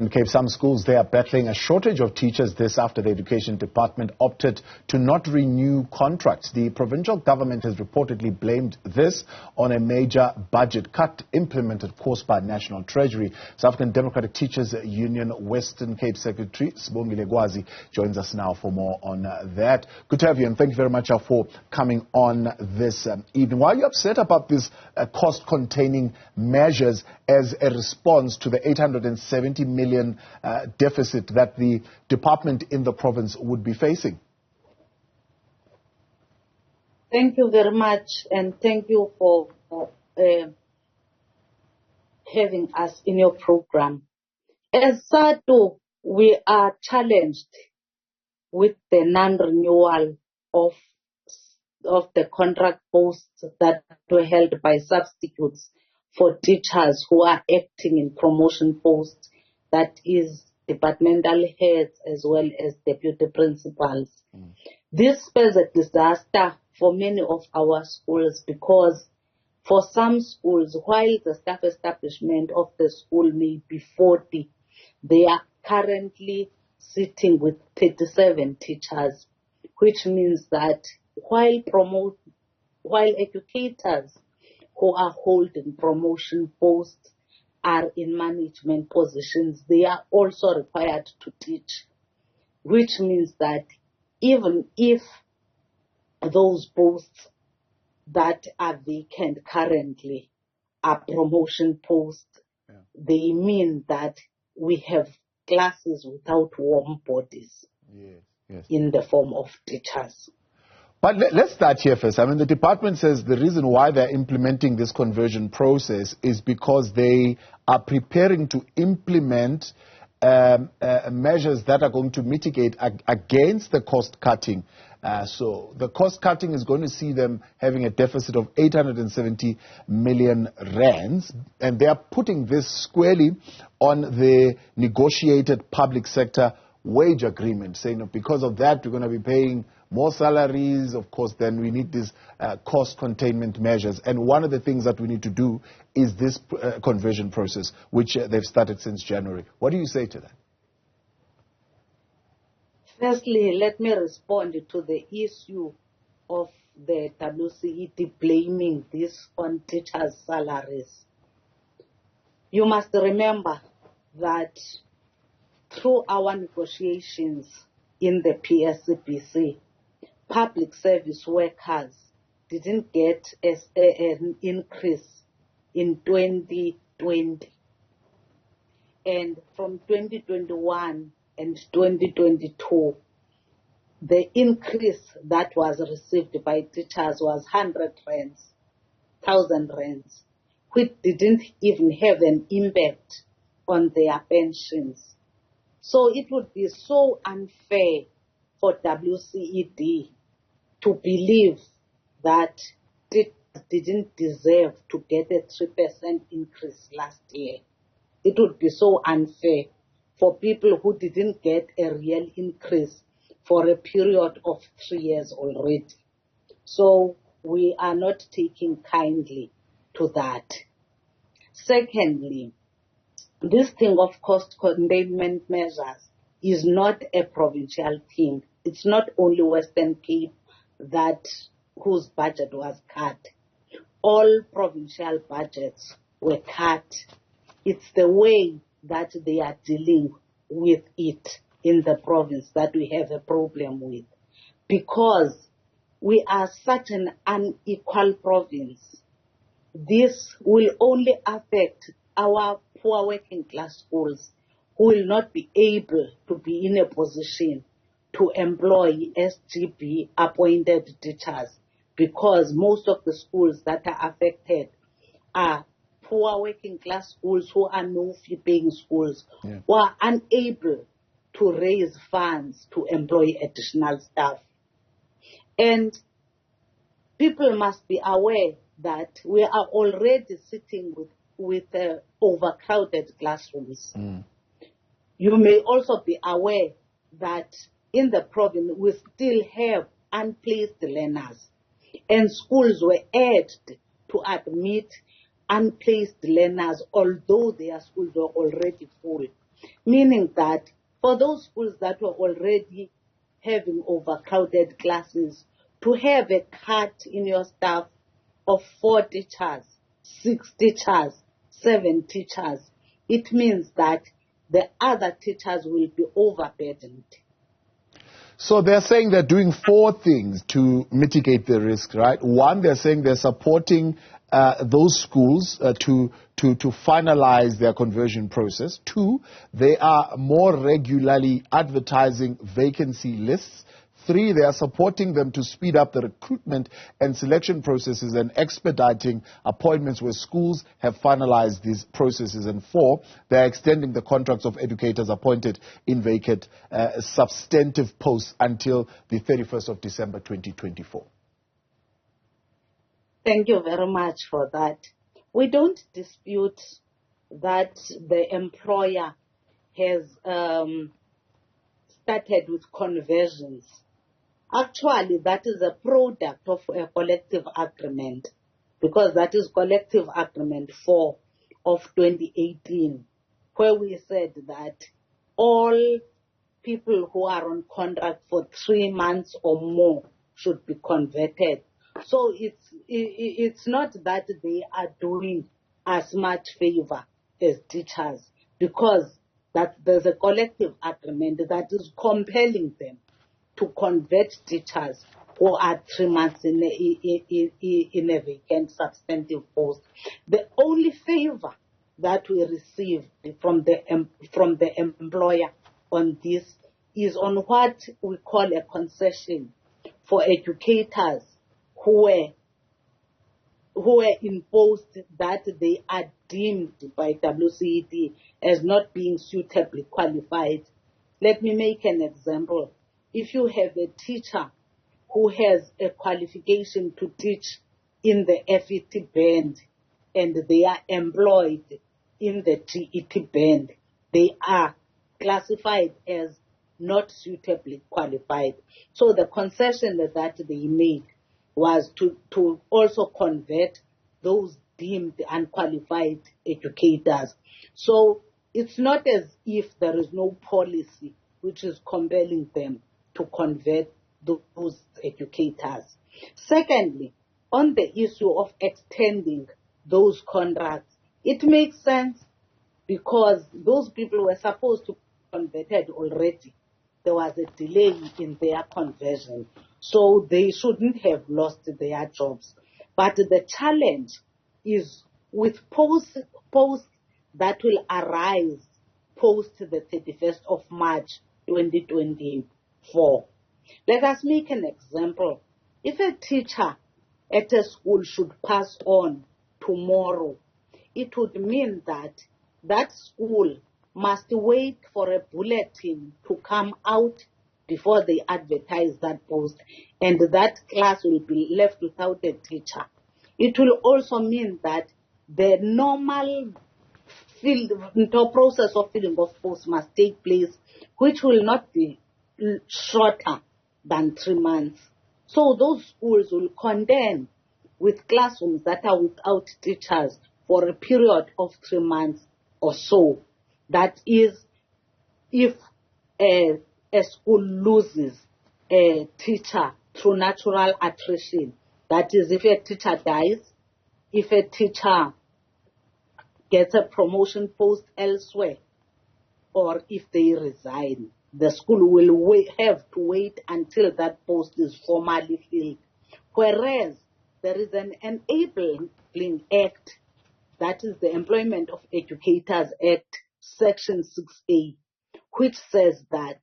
In Cape, some schools, they are battling a shortage of teachers. This after the Education Department opted to not renew contracts. The provincial government has reportedly blamed this on a major budget cut implemented, of course, by National Treasury. South African Democratic Teachers Union Western Cape Secretary Sbongile Kwazi joins us now for more on that. Good to have you, and thank you very much for coming on this evening. Why are you upset about these cost-containing measures as a response to the 870 million deficit that the department in the province would be facing? Thank you very much, and thank you for having us in your program. As Sadtu, we are challenged with the non-renewal of the contract posts that were held by substitutes for teachers who are acting in promotion posts, that is departmental heads as well as deputy principals. This was a disaster for many of our schools, because for some schools, while the staff establishment of the school may be 40, they are currently sitting with 37 teachers, which means that while educators who are holding promotion posts are in management positions, they are also required to teach, which means that even if those posts that are vacant currently are promotion posts, they mean that we have classes without warm bodies in the form of teachers. But let's start here first. I mean, the department says the reason why they're implementing this conversion process is because they are preparing to implement measures that are going to mitigate against the cost cutting. So the cost cutting is going to see them having a deficit of 870 million rands, and they are putting this squarely on the negotiated public sector wage agreement, saying because of that we're going to be paying more salaries. Of course, then we need these cost containment measures. And one of the things that we need to do is this conversion process, which they've started since January. What do you say to that? Firstly, let me respond to the issue of the WCED blaming this on teachers' salaries. You must remember that through our negotiations in the PSCBC, public service workers didn't get an increase in 2020. And from 2021 and 2022, the increase that was received by teachers was 100 rands, 1,000 rands, which didn't even have an impact on their pensions. So it would be so unfair for WCED to believe that it didn't deserve to get a 3% increase last year. It would be so unfair for people who didn't get a real increase for a period of 3 years already. So we are not taking kindly to that. Secondly, this thing of cost containment measures is not a provincial thing. It's not only Western Cape whose budget was cut. All provincial budgets were cut. It's the way that they are dealing with it in the province that we have a problem with. Because we are such an unequal province, this will only affect our poor working class schools, who will not be able to be in a position to employ SGB appointed teachers, because most of the schools that are affected are poor working class schools who are no-fee paying schools, who are unable to raise funds to employ additional staff. And people must be aware that we are already sitting with overcrowded classrooms. You may also be aware that in the province we still have unplaced learners, and schools were urged to admit unplaced learners, although their schools were already full. meaning that for those schools that were already having overcrowded classes, to have a cut in your staff of 4 teachers, 6 teachers, 7 teachers, it means that the other teachers will be overburdened. So they're saying they're doing 4 things to mitigate the risk, right? One, they're saying they're supporting those schools to finalize their conversion process. 2, they are more regularly advertising vacancy lists. 3, they are supporting them to speed up the recruitment and selection processes and expediting appointments where schools have finalized these processes. And 4, they are extending the contracts of educators appointed in vacant substantive posts until the 31st of December 2024. Thank you very much for that. We don't dispute that the employer has started with conversions. Actually, that is a product of a collective agreement, because that is collective agreement 4 of 2018, where we said that all people who are on contract for 3 months or more should be converted. So it's not that they are doing as much favor as teachers, because that there's a collective agreement that is compelling them to convert teachers who are 3 months in a vacant substantive post. The only favor that we receive from the employer on this is on what we call a concession for educators who were imposed that they are deemed by WCED as not being suitably qualified. Let me make an example. If you have a teacher who has a qualification to teach in the FET band and they are employed in the TET band, they are classified as not suitably qualified. So the concession that they made was to also convert those deemed unqualified educators. So it's not as if there is no policy which is compelling them to convert those educators. Secondly, on the issue of extending those contracts, it makes sense because those people were supposed to be converted already. There was a delay in their conversion, so they shouldn't have lost their jobs. But the challenge is with posts that will arise post the 31st of March 2024. Let us make an example. If a teacher at a school should pass on tomorrow, it would mean that that school must wait for a bulletin to come out before they advertise that post, and that class will be left without a teacher. It will also mean that the normal process of filling of posts must take place, which will not be shorter than 3 months. So those schools will contend with classrooms that are without teachers for a period of 3 months or so. That is, if a school loses a teacher through natural attrition, that is, if a teacher dies, if a teacher gets a promotion post elsewhere, or if they resign, the school will have to wait until that post is formally filled. Whereas there is an enabling act, that is the Employment of Educators Act, Section 6A, which says that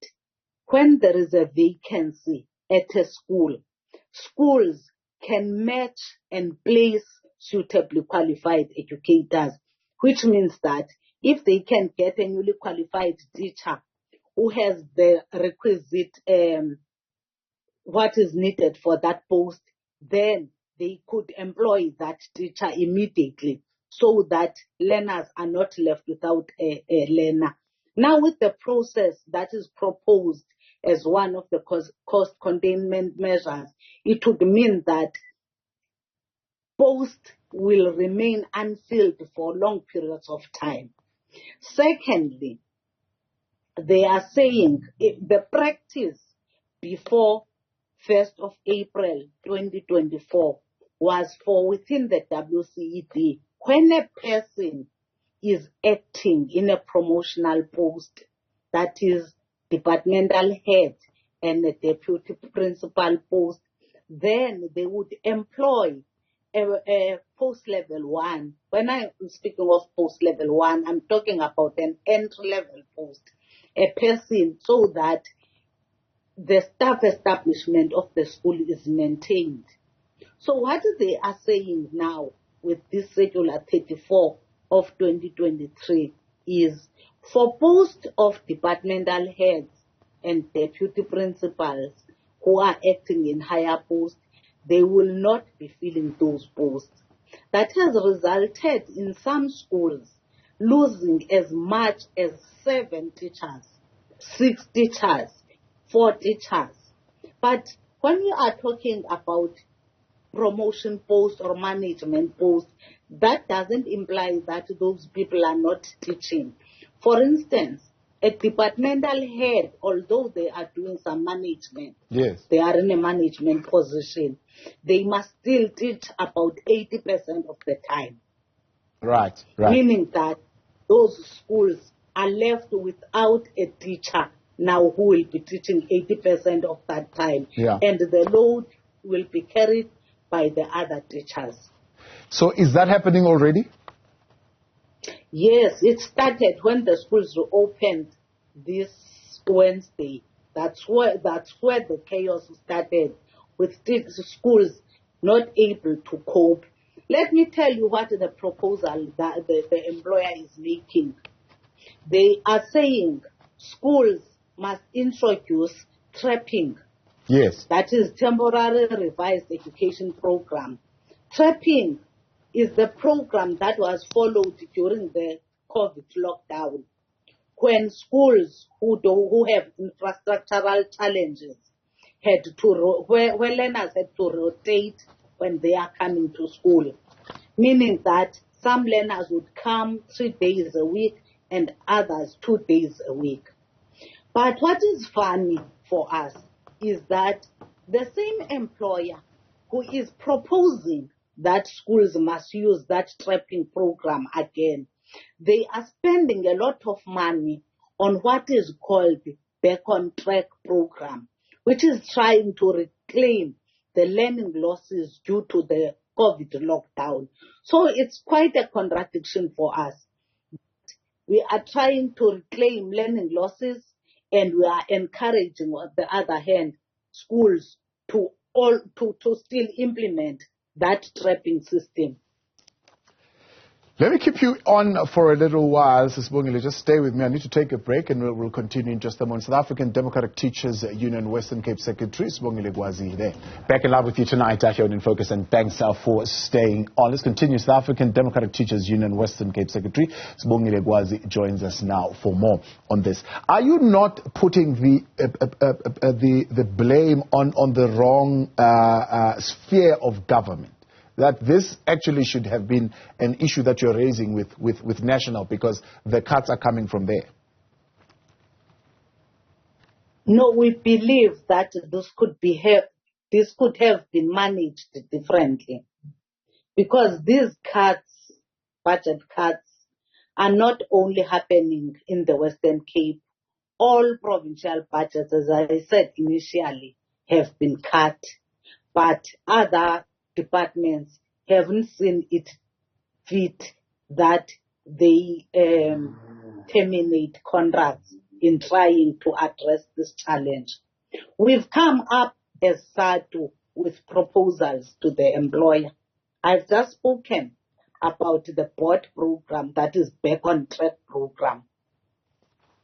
when there is a vacancy at a school, schools can match and place suitably qualified educators, which means that if they can get a newly qualified teacher who has the requisite what is needed for that post, then they could employ that teacher immediately so that learners are not left without a learner. Now, with the process that is proposed as one of the cost containment measures, it would mean that posts will remain unfilled for long periods of time. Secondly, they are saying the practice before 1st of April 2024 was for within the WCED, when a person is acting in a promotional post, that is departmental head and a deputy principal post, then they would employ a post level 1. When I'm speaking of post level 1, I'm talking about an entry level post, a person, so that the staff establishment of the school is maintained. So what they are saying now with this Circular 34 of 2023 is for posts of departmental heads and deputy principals who are acting in higher posts, they will not be filling those posts. That has resulted in some schools losing as much as 7 teachers, 6 teachers, 4 teachers. But when we are talking about promotion posts or management posts, that doesn't imply that those people are not teaching. For instance, a departmental head, although they are doing some management, yes, they are in a management position, they must still teach about 80% of the time. Right. Meaning that those schools are left without a teacher now who will be teaching 80% of that time. Yeah. And the load will be carried by the other teachers. So is that happening already? Yes, it started when the schools reopened this Wednesday. That's where the chaos started, with schools not able to cope. Let me tell you what the proposal that the employer is making. They are saying schools must introduce trapping. Yes. That is temporary revised education program. Trapping is the program that was followed during the COVID lockdown, when schools who have infrastructural challenges had to, where learners had to rotate when they are coming to school, meaning that some learners would come 3 days a week and others 2 days a week. But what is funny for us is that the same employer who is proposing that schools must use that trapping program again, they are spending a lot of money on what is called the Back on Track program, which is trying to reclaim the learning losses due to the COVID lockdown. So it's quite a contradiction for us. We are trying to reclaim learning losses, and we are encouraging, on the other hand, schools to still implement that trapping system. Let me keep you on for a little while, Sbongile. Just stay with me. I need to take a break, and we'll continue in just a moment. South African Democratic Teachers Union Western Cape Secretary Sbongile Kwazi there. Back in live with you tonight, here in Focus, and thanks for staying on. Let's continue. South African Democratic Teachers Union Western Cape Secretary Sbongile Kwazi joins us now for more on this. Are you not putting the blame on the wrong sphere of government? That this actually should have been an issue that you're raising with national, because the cuts are coming from there? No, we believe that this could have been managed differently, because these cuts, budget cuts, are not only happening in the Western Cape. All provincial budgets, as I said initially, have been cut, but other departments haven't seen it fit that they terminate contracts in trying to address this challenge. We've come up as Sadtu with proposals to the employer. I've just spoken about the board program, that is Back on Track program,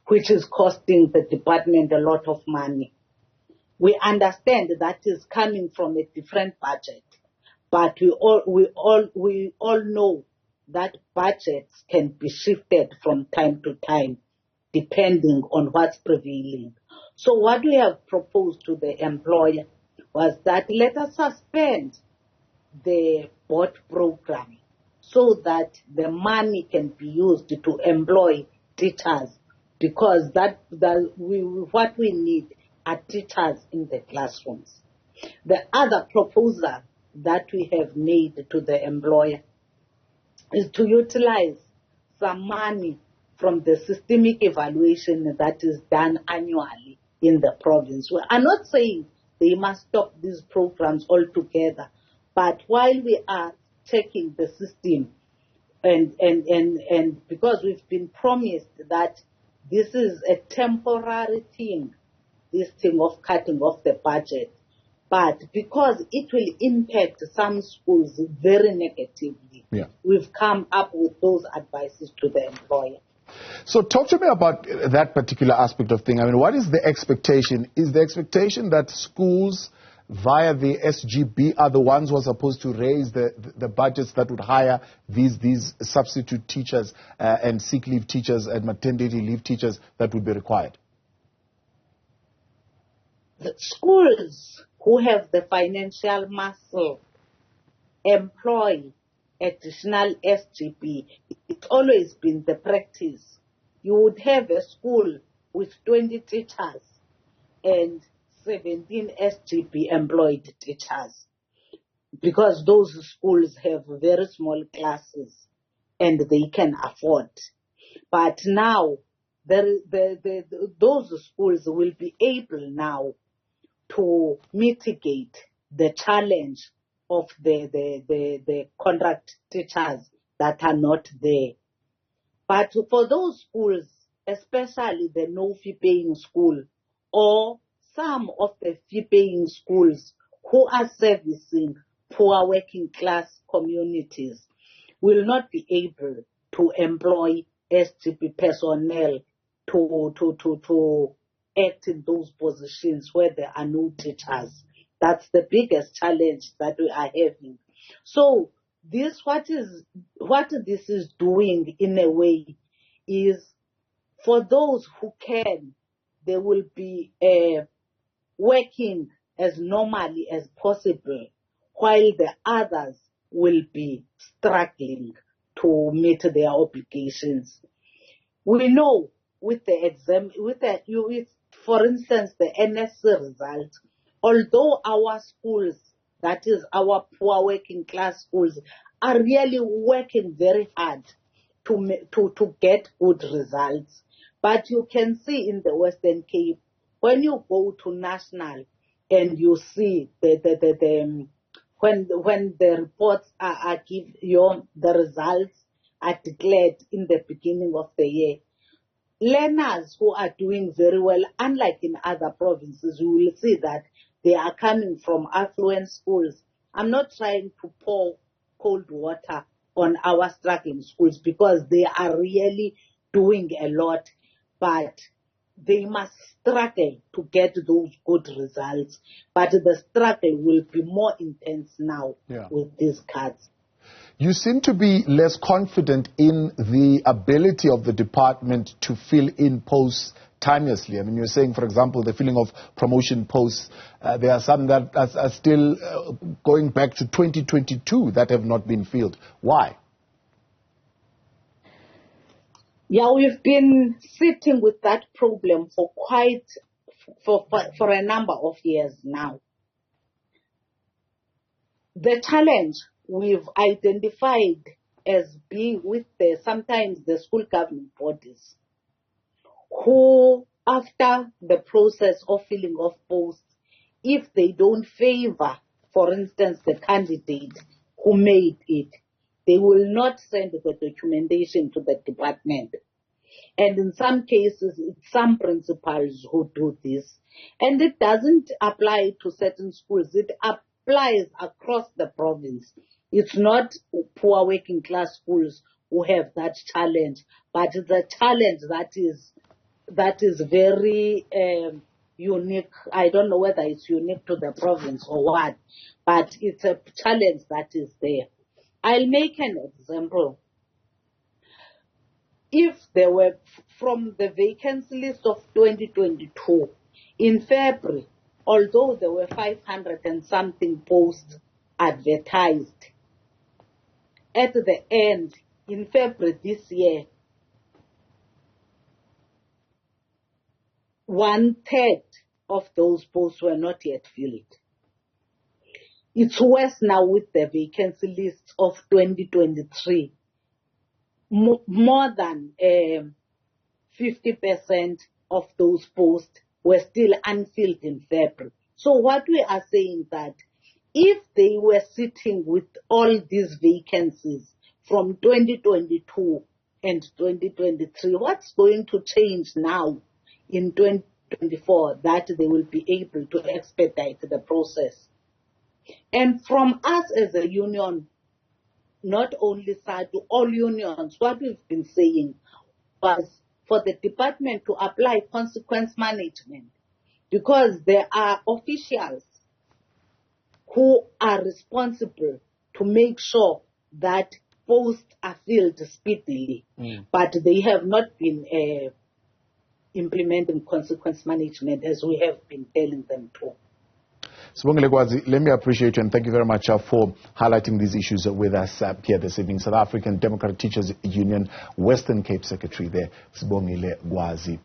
which is costing the department a lot of money. We understand that is coming from a different budget. But we all know that budgets can be shifted from time to time, depending on what's prevailing. So what we have proposed to the employer was that let us suspend the board program so that the money can be used to employ teachers because what we need are teachers in the classrooms. The other proposal that we have made to the employer is to utilize some money from the systemic evaluation that is done annually in the province. I'm not saying they must stop these programs altogether, but while we are checking the system, and because we've been promised that this is a temporary thing, this thing of cutting off the budget, but because it will impact some schools very negatively, we've come up with those advices to the employer. So talk to me about that particular aspect of things. I mean, what is the expectation? Is the expectation that schools via the SGB are the ones who are supposed to raise the budgets that would hire these substitute teachers and sick leave teachers and maternity leave teachers that would be required? The schools who have the financial muscle employ additional SGB. It's always been the practice. You would have a school with 20 teachers and 17 SGB employed teachers, because those schools have very small classes and they can afford. But now, those schools will be able now to mitigate the challenge of the contract teachers that are not there. But for those schools, especially the no-fee paying school or some of the fee-paying schools who are servicing poor working class communities, will not be able to employ SGB personnel to act in those positions where there are no teachers. That's the biggest challenge that we are having. So what this is doing in a way is, for those who can, they will be working as normally as possible, while the others will be struggling to meet their obligations. We know with the exam, for instance, the NSC result, although our schools, that is our poor working class schools, are really working very hard to get good results, but you can see in the Western Cape, when you go to national and you see when the reports are the results are declared in the beginning of the year, learners who are doing very well, unlike in other provinces, you will see that they are coming from affluent schools. I'm not trying to pour cold water on our struggling schools, because they are really doing a lot, but they must struggle to get those good results. But the struggle will be more intense now with these cuts. You seem to be less confident in the ability of the department to fill in posts timelessly. I mean, you're saying, for example, the filling of promotion posts, there are some that are still going back to 2022 that have not been filled. Why? Yeah, we've been sitting with that problem for a number of years now. The challenge we've identified as being with sometimes the school governing bodies, who, after the process of filling of posts, if they don't favor, for instance, the candidate who made it, they will not send the documentation to the department. And in some cases, it's some principals who do this. And it doesn't apply to certain schools. It applies across the province. It's not poor working class schools who have that challenge, but it's a challenge that is very unique. I don't know whether it's unique to the province or what, but it's a challenge that is there. I'll make an example. If there were, from the vacancy list of 2022, in February, although there were 500 and something posts advertised, at the end, in February this year, 1/3 of those posts were not yet filled. It's worse now with the vacancy list of 2023. More than 50% of those posts were still unfilled in February. So what we are saying that if they were sitting with all these vacancies from 2022 and 2023, what's going to change now in 2024 that they will be able to expedite the process? And from us as a union, not only Sadtu, all unions, what we've been saying was for the department to apply consequence management, because there are officials who are responsible to make sure that posts are filled speedily, but they have not been implementing consequence management as we have been telling them to. Sbongile Kwazi, let me appreciate you and thank you very much for highlighting these issues with us here this evening. South African Democratic Teachers Union Western Cape Secretary there, Sbongile Kwazi.